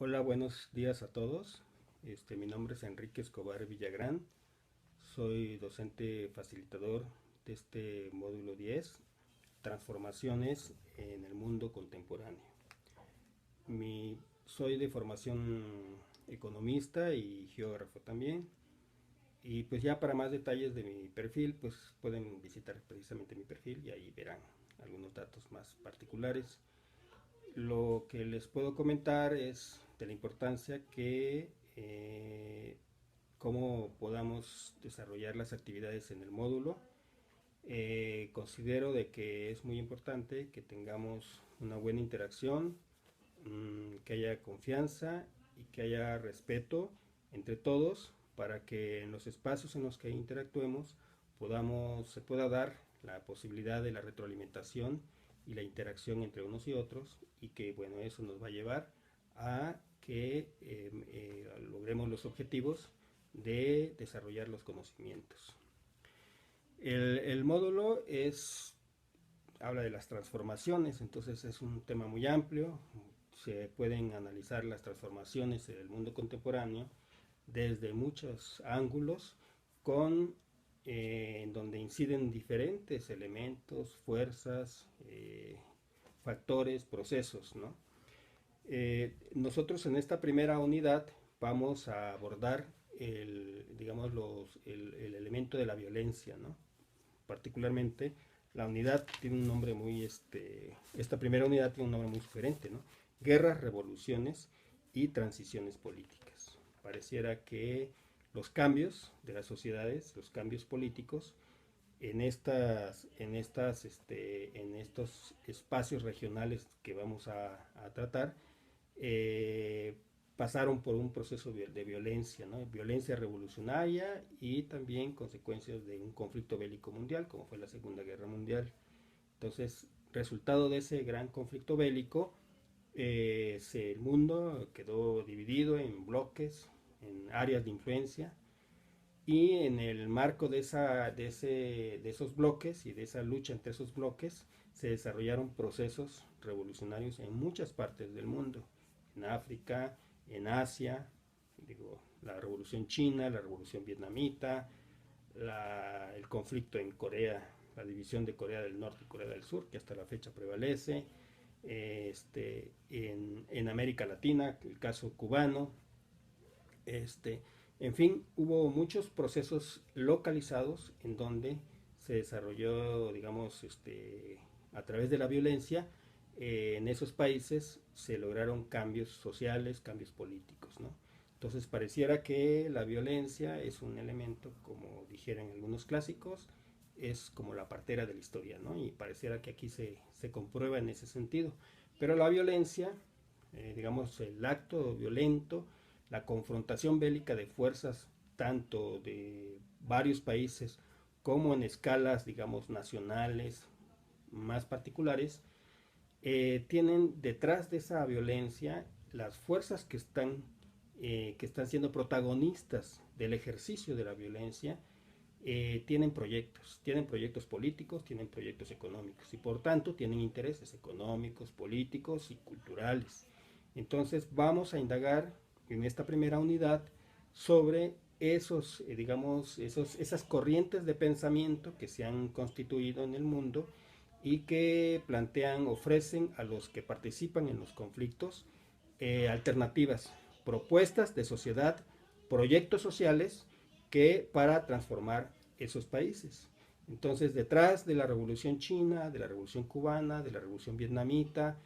Hola, buenos días a todos. Mi nombre es Enrique Escobar Villagrán. Soy docente facilitador de este módulo 10, Transformaciones en el mundo contemporáneo. Soy de formación economista y geógrafo también. Y pues ya para más detalles de mi perfil, pues pueden visitar precisamente mi perfil y ahí verán algunos datos más particulares. Lo que les puedo comentar es de la importancia que cómo podamos desarrollar las actividades en el módulo. Considero de que es muy importante que tengamos una buena interacción, que haya confianza y que haya respeto entre todos para que en los espacios en los que interactuemos se pueda dar la posibilidad de la retroalimentación y la interacción entre unos y otros, y que bueno, eso nos va a llevar a que logremos los objetivos de desarrollar los conocimientos. El módulo habla de las transformaciones, entonces es un tema muy amplio. Se pueden analizar las transformaciones en el mundo contemporáneo desde muchos ángulos, en donde inciden diferentes elementos, fuerzas, factores, procesos, ¿no? Nosotros en esta primera unidad vamos a abordar el elemento de la violencia, ¿no? Particularmente la unidad tiene un nombre esta primera unidad tiene un nombre muy sugerente, ¿no? Guerras, revoluciones y transiciones políticas. Pareciera que los cambios de las sociedades, los cambios políticos, en estos espacios regionales que vamos a tratar, eh, pasaron por un proceso de violencia, ¿no? Violencia revolucionaria y también consecuencias de un conflicto bélico mundial, como fue la Segunda Guerra Mundial. Entonces, resultado de ese gran conflicto bélico, el mundo quedó dividido en bloques, en áreas de influencia, y en el marco de esos bloques y de esa lucha entre esos bloques se desarrollaron procesos revolucionarios en muchas partes del mundo, en África, en Asia, digo, la revolución china, la revolución vietnamita, el conflicto en Corea, la división de Corea del Norte y Corea del Sur, que hasta la fecha prevalece, en América Latina, el caso cubano, este, en fin, hubo muchos procesos localizados en donde se desarrolló, digamos, a través de la violencia. En esos países se lograron cambios sociales, cambios políticos, ¿no? Entonces pareciera que la violencia es un elemento, como dijeran algunos clásicos, es como la partera de la historia, ¿no? Y pareciera que aquí se comprueba en ese sentido. Pero la violencia, digamos, el acto violento, la confrontación bélica de fuerzas tanto de varios países como en escalas, digamos, nacionales más particulares, tienen detrás de esa violencia las fuerzas que están siendo protagonistas del ejercicio de la violencia. Tienen proyectos políticos, tienen proyectos económicos y por tanto tienen intereses económicos, políticos y culturales. Entonces vamos a indagar en esta primera unidad sobre esas corrientes de pensamiento que se han constituido en el mundo y que ofrecen a los que participan en los conflictos alternativas, propuestas de sociedad, proyectos sociales que para transformar esos países. Entonces, detrás de la revolución china, de la revolución cubana, de la revolución vietnamita,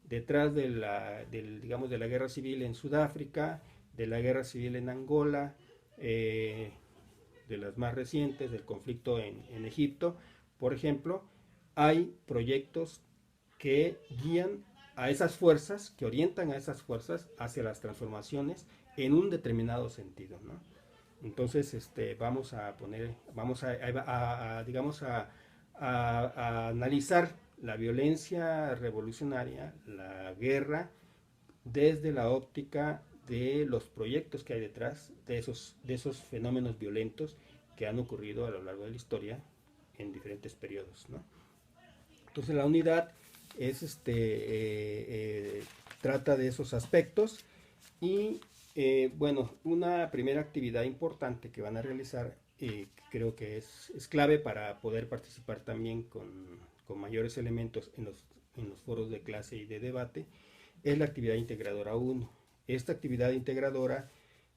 detrás digamos, de la guerra civil en Sudáfrica, de la guerra civil en Angola, de las más recientes, del conflicto en Egipto, por ejemplo, hay proyectos que guían a esas fuerzas, que orientan a esas fuerzas hacia las transformaciones en un determinado sentido, ¿no? Entonces, digamos, a analizar la violencia revolucionaria, la guerra, desde la óptica de los proyectos que hay detrás de esos fenómenos violentos que han ocurrido a lo largo de la historia en diferentes periodos, ¿no? Entonces la unidad es trata de esos aspectos Y bueno, una primera actividad importante que van a realizar, creo que es clave para poder participar también con mayores elementos en los foros de clase y de debate, es la actividad integradora uno. Esta actividad integradora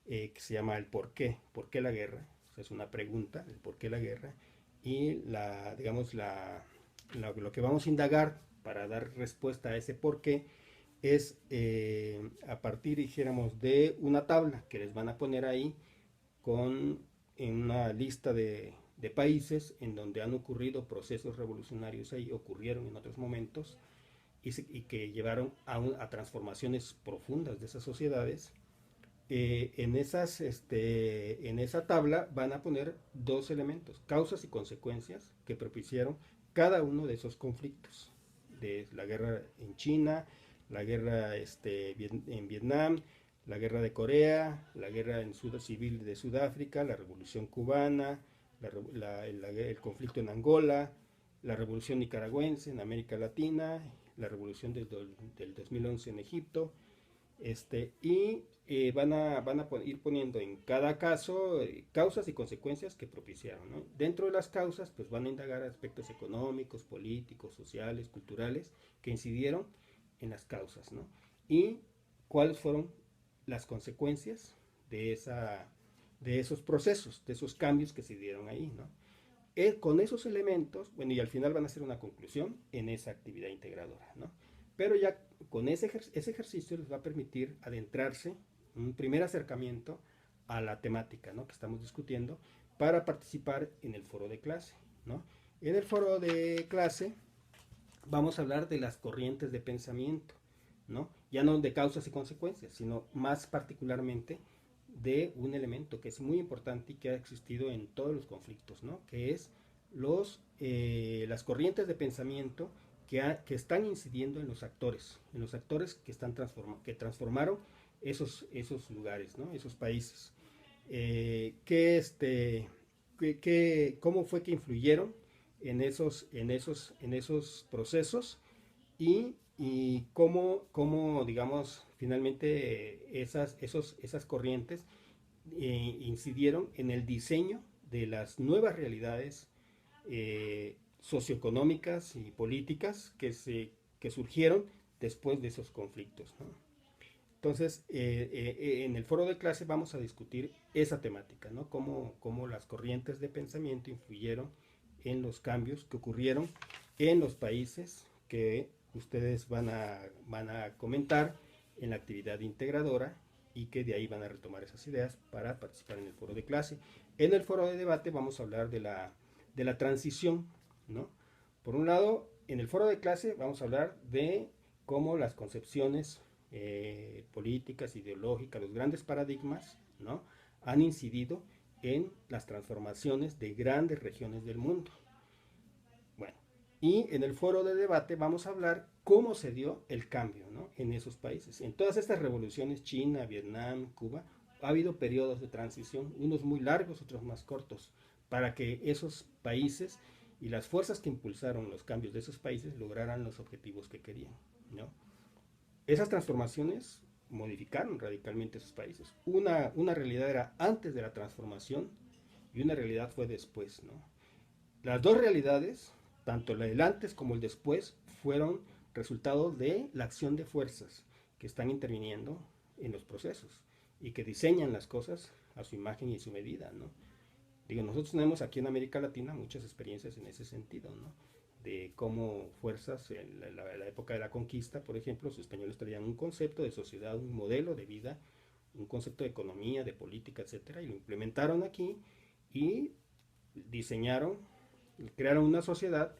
que se llama el por qué la guerra, o sea, es una pregunta, el por qué la guerra, y digamos, lo que vamos a indagar para dar respuesta a ese por qué es a partir, dijéramos, de una tabla que les van a poner ahí con en una lista de países en donde han ocurrido procesos revolucionarios ahí, ocurrieron en otros momentos y que llevaron a transformaciones profundas de esas sociedades. En esa tabla van a poner dos elementos, causas y consecuencias que propiciaron cada uno de esos conflictos, de la guerra en China, la guerra en Vietnam, la guerra de Corea, la guerra civil de Sudáfrica, la revolución cubana, el conflicto en Angola, la revolución nicaragüense en América Latina, la revolución del 2011 en Egipto, y van a ir poniendo en cada caso causas y consecuencias que propiciaron, ¿no? Dentro de las causas, pues van a indagar aspectos económicos, políticos, sociales, culturales, que incidieron en las causas, ¿no? Y cuáles fueron las consecuencias de esos procesos, de esos cambios que se dieron ahí, ¿no? Con esos elementos, bueno, y al final van a hacer una conclusión en esa actividad integradora, ¿no? Pero ya con ese ejercicio les va a permitir adentrarse, un primer acercamiento a la temática, ¿no?, que estamos discutiendo para participar en el foro de clase, ¿no? En el foro de clase vamos a hablar de las corrientes de pensamiento, ¿no? Ya no de causas y consecuencias, sino más particularmente de un elemento que es muy importante y que ha existido en todos los conflictos, ¿no? Que es las corrientes de pensamiento que están incidiendo en los actores que transformaron esos lugares, ¿no? Esos países. ¿Cómo fue que influyeron en esos procesos y cómo, digamos, finalmente esas corrientes incidieron en el diseño de las nuevas realidades socioeconómicas y políticas que surgieron después de esos conflictos, ¿no? Entonces, en el foro de clase vamos a discutir esa temática, ¿no? Cómo las corrientes de pensamiento influyeron en los cambios que ocurrieron en los países que ustedes van a comentar en la actividad integradora y que de ahí van a retomar esas ideas para participar en el foro de clase. En el foro de debate vamos a hablar de la transición, ¿no? Por un lado, en el foro de clase vamos a hablar de cómo las concepciones políticas, ideológicas, los grandes paradigmas, ¿no?, han incidido en las transformaciones de grandes regiones del mundo. Bueno, y en el foro de debate vamos a hablar cómo se dio el cambio, ¿no?, en esos países. En todas estas revoluciones, China, Vietnam, Cuba, ha habido periodos de transición, unos muy largos, otros más cortos, para que esos países y las fuerzas que impulsaron los cambios de esos países lograran los objetivos que querían, ¿no? Esas transformaciones modificaron radicalmente esos países. Una realidad era antes de la transformación y una realidad fue después, ¿no? Las dos realidades, tanto el antes como el después, fueron resultado de la acción de fuerzas que están interviniendo en los procesos y que diseñan las cosas a su imagen y su medida, ¿no? Digo, nosotros tenemos aquí en América Latina muchas experiencias en ese sentido, ¿no? De cómo fuerzas en la época de la conquista, por ejemplo, los españoles traían un concepto de sociedad, un modelo de vida, un concepto de economía, de política, etcétera, y lo implementaron aquí y diseñaron, crearon una sociedad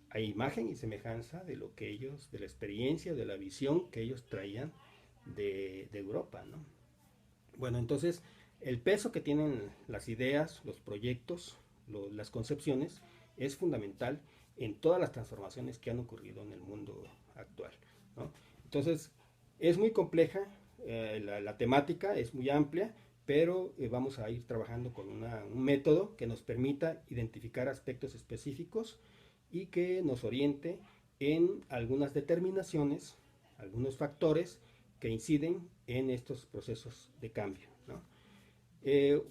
a imagen y semejanza de lo que ellos, de la experiencia, de la visión que ellos traían de Europa, ¿no? Bueno, entonces el peso que tienen las ideas, los proyectos, las concepciones es fundamental en todas las transformaciones que han ocurrido en el mundo actual, ¿no? Entonces es muy compleja, la temática es muy amplia, pero vamos a ir trabajando con un método que nos permita identificar aspectos específicos y que nos oriente en algunas determinaciones, algunos factores que inciden en estos procesos de cambio, ¿no?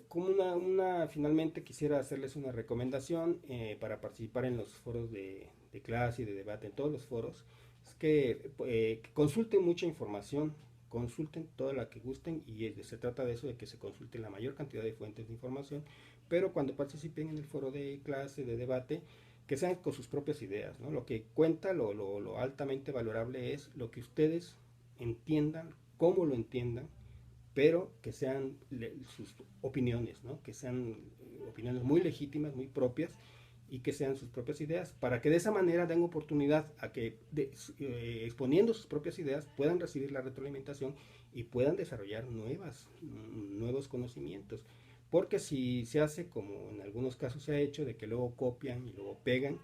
Como finalmente quisiera hacerles una recomendación para participar en los foros de clase y de debate, en todos los foros, es que consulten mucha información, consulten toda la que gusten, y se trata de eso, de que se consulten la mayor cantidad de fuentes de información, pero cuando participen en el foro de clase, de debate, que sean con sus propias ideas, ¿no? Lo que cuenta, lo altamente valorable es lo que ustedes entiendan, cómo lo entiendan, pero que sean sus opiniones, ¿no? Que sean opiniones muy legítimas, muy propias, y que sean sus propias ideas, para que de esa manera den oportunidad a que exponiendo sus propias ideas puedan recibir la retroalimentación y puedan desarrollar nuevos conocimientos. Porque si se hace como en algunos casos se ha hecho, de que luego copian y luego pegan,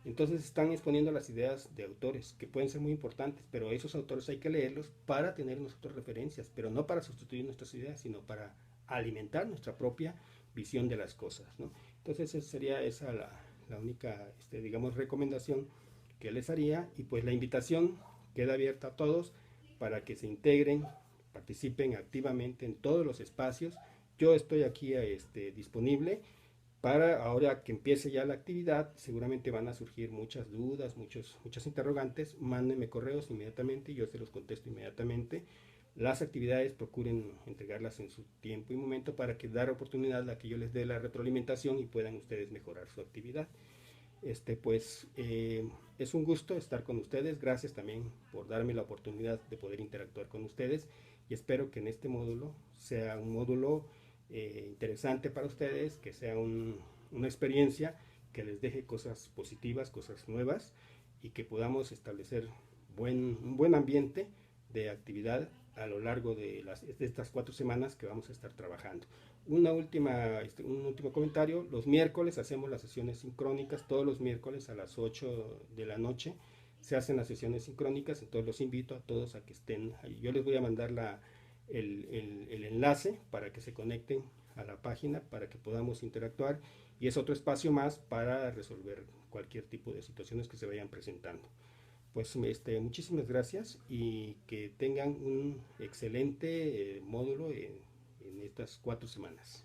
entonces están exponiendo las ideas de autores que pueden ser muy importantes, pero esos autores hay que leerlos para tener nosotros referencias, pero no para sustituir nuestras ideas, sino para alimentar nuestra propia visión de las cosas, ¿no? Entonces sería esa la única, digamos, recomendación que les haría, y pues la invitación queda abierta a todos para que se integren, participen activamente en todos los espacios. Yo estoy aquí disponible para ahora que empiece ya la actividad. Seguramente van a surgir muchas dudas, muchas interrogantes. Mándenme correos inmediatamente y yo se los contesto inmediatamente. Las actividades procuren entregarlas en su tiempo y momento para que dar oportunidad a que yo les dé la retroalimentación y puedan ustedes mejorar su actividad. Es un gusto estar con ustedes. Gracias también por darme la oportunidad de poder interactuar con ustedes, y espero que en este módulo sea un módulo interesante para ustedes, que sea una experiencia que les deje cosas positivas, cosas nuevas, y que podamos establecer un buen ambiente de actividad a lo largo de estas 4 semanas que vamos a estar trabajando. Un último comentario: los miércoles hacemos las sesiones sincrónicas, todos los miércoles a las 8 de la noche se hacen las sesiones sincrónicas, entonces los invito a todos a que estén ahí. Yo les voy a mandar el enlace para que se conecten a la página, para que podamos interactuar, y es otro espacio más para resolver cualquier tipo de situaciones que se vayan presentando. Pues muchísimas gracias, y que tengan un excelente módulo en estas 4 semanas.